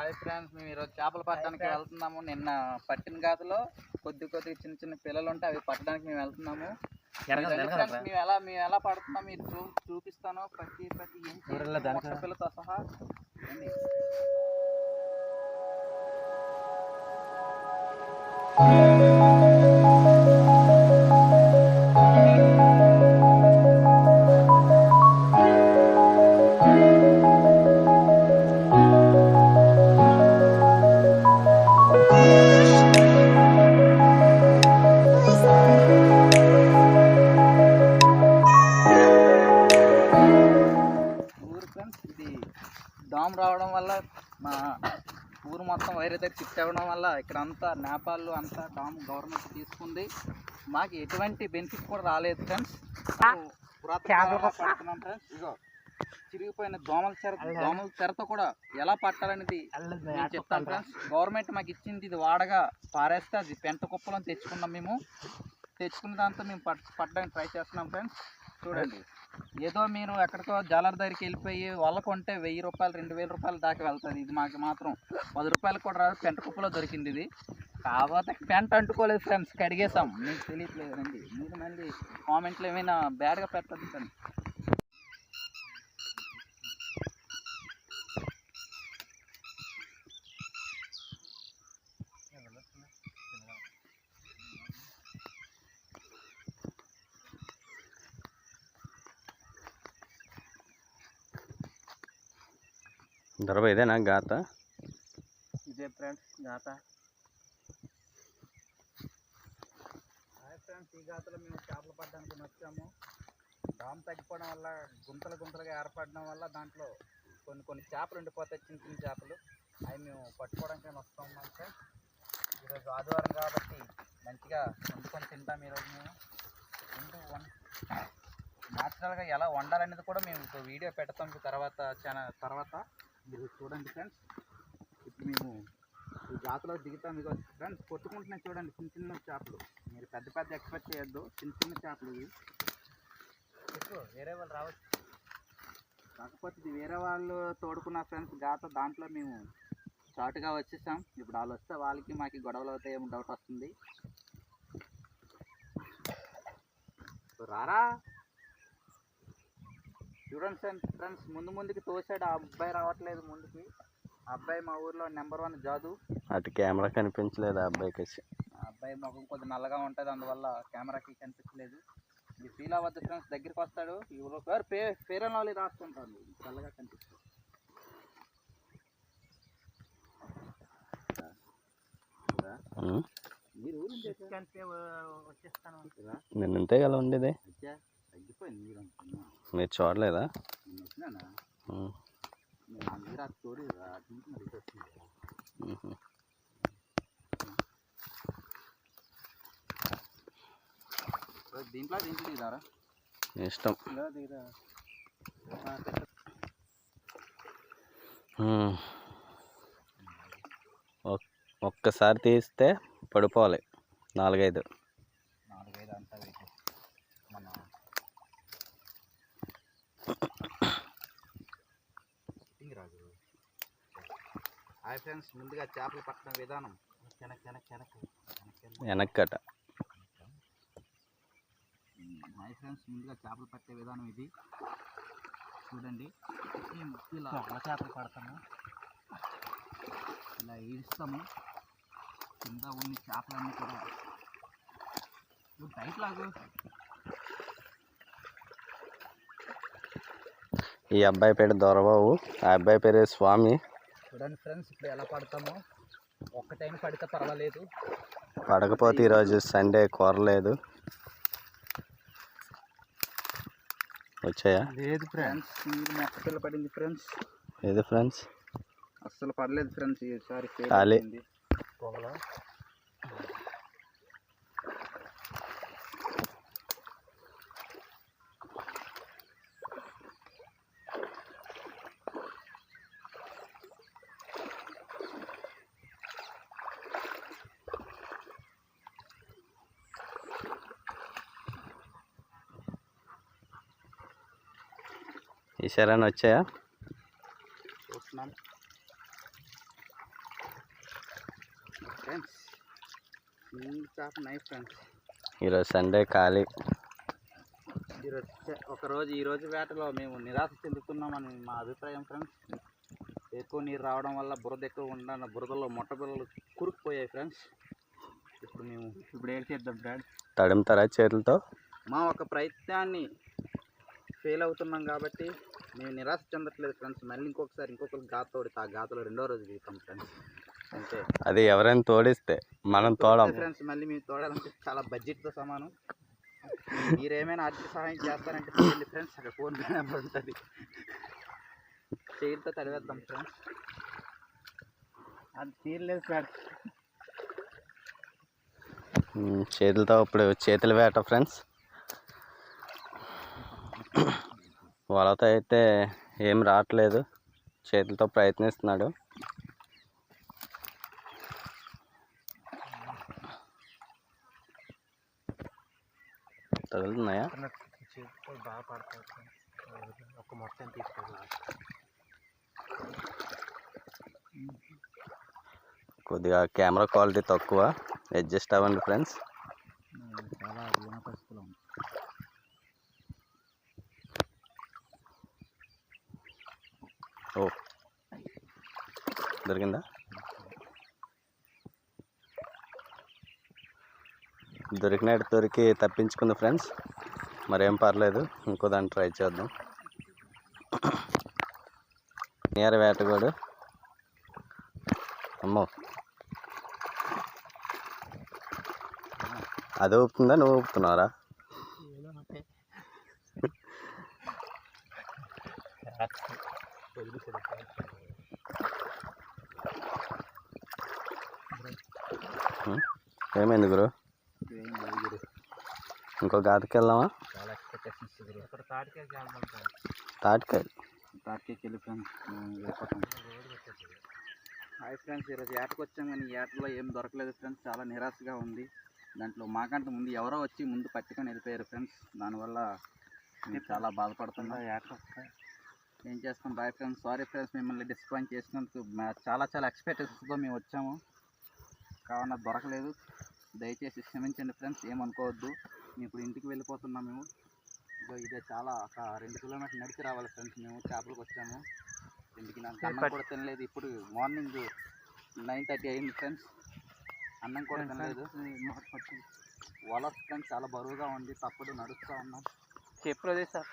Hi friends, మేము ఈరోజు చేపలు పట్టడానికి వెళ్తున్నాము. నిన్న పట్టిన గాతలో కొద్ది చిన్న చిన్న పిల్లలు ఉంటే అవి పట్టడానికి మేము వెళ్తున్నాము. మేము ఎలా పడుతున్నాం మీరు చూపిస్తాను. ప్రతి పిల్లతో సహా రండి. ఇది డామ్ రావడం వల్ల మా ఊరు మొత్తం వైరే దగ్గర షిఫ్ట్ అవ్వడం వల్ల ఇక్కడ అంతా నేపాల్ అంతా డామ్ గవర్నమెంట్ తీసుకుంది. మాకు ఎటువంటి బెనిఫిట్ కూడా రాలేదు ఫ్రెండ్స్. పడుతున్నాం ఫ్రెండ్స్. ఇగో చిరిగిపోయిన దోమల చెరతో కూడా ఎలా పట్టాలనేది నేను చెప్తాను ఫ్రెండ్స్. గవర్నమెంట్ మాకు ఇచ్చింది, ఇది వాడగా పారేస్తే అది పెంట కుప్పలో తెచ్చుకున్నాం. మేము తెచ్చుకున్న దాంతో మేము పట్టడానికి ట్రై చేస్తున్నాం ఫ్రెండ్స్. చూడండి, ఏదో మీరు ఎక్కడికో జాలర్ దగ్గరికి వెళ్ళిపోయి వల్ల కొంటే 1000 రూపాయలు 2000 రూపాయలు దాకా వెళ్తుంది. ఇది మాకు మాత్రం 10 రూపాయలు కూడా రాదు. పెంట కుప్పలో దొరికింది ఇది. కాకపోతే పెంట అంటుకోలేదు ఫ్రెండ్స్, కడిగేసాం. మీకు తెలియట్లేదు రండి. మీరు మళ్ళీ కామెంట్లు ఏమైనా బ్యాడ్గా పెట్టద్దు ఫ్రెండ్స్. దొరబ ఇదేనా గాత? ఇదే ఫ్రెండ్స్ గాత. హాయ్ ఫ్రెండ్స్, ఈ గాతలో మేము చేపలు పట్టడానికి వచ్చాము. డామ్ తగ్గిపోవడం వల్ల గుంతలుగా ఏర్పడడం వల్ల దాంట్లో కొన్ని చేపలు ఉండిపోతాయి, చిన్న చిన్న చేపలు. అవి మేము పట్టుకోవడానికి వస్తాం ఫ్రెండ్స్. ఈరోజు ఆదివారం కాబట్టి మంచిగా వండుకొని తింటాం. ఈరోజు మేము న్యాచురల్గా ఎలా వండాలనేది కూడా మేము వీడియో పెడతాం తర్వాత మీరు చూడండి ఫ్రెండ్స్. ఇప్పుడు మేము ఈ జాతలో దిగుతాం. ఇక ఫ్రెండ్స్ కొట్టుకుంటున్నాయి చూడండి, చిన్న చిన్న చేపలు. మీరు పెద్ద ఎక్స్పెక్ట్ చేయొద్దు, చిన్న చిన్న చేపలు ఇవి. ఎక్కువ వేరే వాళ్ళు రావచ్చు, కాకపోతే ఇది వేరే వాళ్ళు తోడుకున్న ఫ్రెండ్స్ గాత. దాంట్లో మేము షార్ట్గా వచ్చేసాం. ఇప్పుడు వాళ్ళు వస్తే వాళ్ళకి మాకు గొడవలు అవుతాయేమో డౌట్ వస్తుంది. రారా చూడండి ఫ్రెండ్స్, ముందుకి తోసాడు. ఆ అబ్బాయి రావట్లేదు ముందుకి. ఆ అబ్బాయి మా ఊర్లో నెంబర్ 1 జాదు. అటు కెమెరా కనిపించలేదు ఆ అబ్బాయికి. ఆ అబ్బాయి ముఖం కొద్దిగా నల్లగా ఉంటుంది, అందువల్ల కెమెరాకి కనిపించలేదు. ఇది ఫీల్ అవ్వద్దు ఫ్రెండ్స్. దగ్గరికి వస్తాడు, ఎవరు ఫేర్ అండ్ లవ్లీ రాస్తుంటారు, చల్లగా కనిపిస్తుంది. మీరు వచ్చేస్తాను. నేను ఇంతే కదా ఉండేది. తగ్గిపోయింది మీరు మీరు చూడలేదా? దీంట్లో దిగుతారా? ఇష్టం. ఒక్కసారి తీస్తే పడిపోవాలి. 4-5 అంతా మన హాయ్ ఫ్రెండ్స్, ముందుగా చేపలు పట్టడం విధానం వెనక్కట. హాయ్ ఫ్రెండ్స్, ముందుగా చేపలు పట్టే విధానం ఇది. చూడండి, ఇలా చేపలు పడతాము, ఇలా ఈడుస్తాము. కింద ఉన్న చేపలన్నీ కూడా టైట్ లాగు. ఈ అబ్బాయి పేరు దొరబాబు, ఆ అబ్బాయి పేరు స్వామి. చూడండి ఫ్రెండ్స్, ఇప్పుడు ఎలా పడతామో. ఒక్క టైం పడితే పర్వాలేదు, పడకపోతే ఈరోజు సండే కూరలేదు. వచ్చాయా? లేదు ఫ్రెండ్స్, మొక్కలు పడింది ఫ్రెండ్స్. లేదు ఫ్రెండ్స్, అస్సలు పడలేదు ఫ్రెండ్స్. ఈసారి ఖాళీ. పొగలో ఈసారి వచ్చాయా? చూస్తున్నాం. ఫ్రెండ్స్ చేప నైఫ్ ఫ్రెండ్స్. ఈరోజు సండే ఖాళీ. ఈరోజు వేటలో మేము నిరాశ చెందుతున్నామని మా అభిప్రాయం ఫ్రెండ్స్. ఎక్కువ నీరు రావడం వల్ల బురద ఎక్కువ ఉండాలి, బురదలో మొట్ట పిల్లలు కురుక్కుపోయాయి ఫ్రెండ్స్. ఇప్పుడు ఏం చేద్దాం ఫ్రెండ్స్? తడుముతారా చేతులతో? మా ఒక ప్రయత్నాన్ని ఫెయిల్ అవుతున్నాం కాబట్టి మేము నిరాశ చెందట్లేదు ఫ్రెండ్స్. మళ్ళీ ఇంకొకరు గాత తోడితే ఆ గాతలో రెండో రోజు దిగుతాం ఫ్రెండ్స్. అంతే. అది ఎవరైనా తోడిస్తే మనం తోడం ఫ్రెండ్స్. మళ్ళీ మేము తోడాలంటే చాలా బడ్జెట్తో సమానం. మీరేమైనా ఆర్థిక సహాయం చేస్తారంటే చేయండి ఫ్రెండ్స్. అక్కడ ఫోన్ పే నెంబర్ ఉంటుంది, చేతితో తడివేద్దాం ఫ్రెండ్స్. అది తీరలేదు ఫ్రెండ్స్. చేతులతో ఇప్పుడు చేతుల వేట ఫ్రెండ్స్. వలతో అయితే ఏం రావట్లేదు, చేతులతో ప్రయత్నిస్తున్నాడు. తగులుతున్నాయా? బాగా పడతాయి. ఒక మొత్తం తీసుకోవాలి. కొద్దిగా కెమెరా క్వాలిటీ తక్కువ, అడ్జస్ట్ అవ్వండి ఫ్రెండ్స్. చాలా దీన పరిస్థితులు ఉంది. ఓ దొరికిందా? దొరికి తప్పించుకుంది ఫ్రెండ్స్. మరేం పర్లేదు, ఇంకో దాన్ని ట్రై చేద్దాం. నియర్ వేటగాడు. అమ్మో, అది ఊపుతుందా, నువ్వు ఊపుతున్నారా? ఏమైంది గురు? ఇంకో గాతకి వెళ్దామా? చాలా ఎక్స్పెక్టేషన్స్. తాటికాయకి వెళ్ళి ఫ్రెండ్స్ వెళ్ళిపోతాం. హాయ్ ఫ్రెండ్స్, ఈరోజు ఏటకు వచ్చాం కానీ ఏటలో ఏం దొరకలేదు ఫ్రెండ్స్. చాలా నిరాశగా ఉంది. దాంట్లో మాకంటే ముందు ఎవరో వచ్చి ముందు పట్టుకొని వెళ్ళిపోయారు ఫ్రెండ్స్. దానివల్ల మేము చాలా బాధపడుతున్నాం. ఏం చేస్తాం? Bye friends. సారీ ఫ్రెండ్స్, మిమ్మల్ని డిసప్పాయింట్ చేసినందుకు. చాలా ఎక్స్పెక్టేషన్స్తో మేము వచ్చాము, కావున దొరకలేదు. దయచేసి క్షమించండి ఫ్రెండ్స్, ఏమనుకోవద్దు. ఇప్పుడు ఇంటికి వెళ్ళిపోతున్నాం మేము. ఇదే చాలా ఒక 2 కిలోమీటర్లు నడిచి రావాలి ఫ్రెండ్స్. మేము చేపలకు వచ్చాము. ఇంటికి నాకు అన్నం కూడా తినలేదు. ఇప్పుడు మార్నింగ్ 9:30 అయింది ఫ్రెండ్స్. అన్నం కూడా తినలేదు. వల ఫ్రెండ్స్ చాలా బరువుగా ఉంది. తప్పుడు నడుస్తూ ఉన్నాం. చెప్పులు వేసేస్తాం.